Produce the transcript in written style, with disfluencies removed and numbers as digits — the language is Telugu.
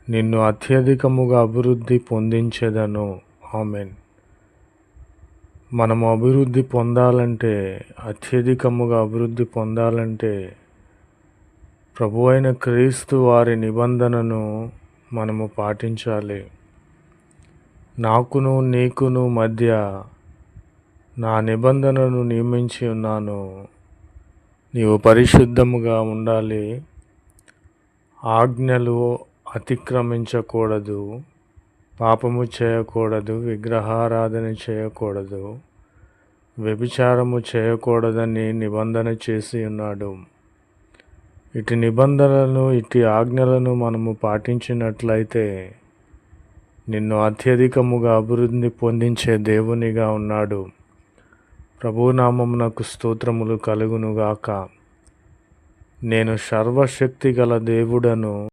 నిన్ను అత్యధికముగా అభివృద్ధి పొందించెదను. ఆమేన్. మనము అభివృద్ధి పొందాలంటే, అత్యధికముగా అభివృద్ధి పొందాలంటే, ప్రభువైన క్రీస్తు వారి నిబంధనను మనము పాటించాలి. నాకును నీకును మధ్య నా నిబంధనను నియమించి ఉన్నాను. నీవు పరిశుద్ధముగా ఉండాలి. ఆజ్ఞలు అతిక్రమించకూడదు. పాపము చేయకూడదు. విగ్రహారాధన చేయకూడదు. వ్యభిచారము చేయకూడదని నిబంధన చేసి ఉన్నాడు. ఇటు నిబంధనలను, ఇటు ఆజ్ఞలను మనము పాటించినట్లయితే నిన్ను అత్యధికముగా అభివృద్ధి పొందించే దేవునిగా ఉన్నాడు. ప్రభునామమునకు స్తోత్రములు కలుగునుగాక. నేను సర్వశక్తి గల దేవుడను.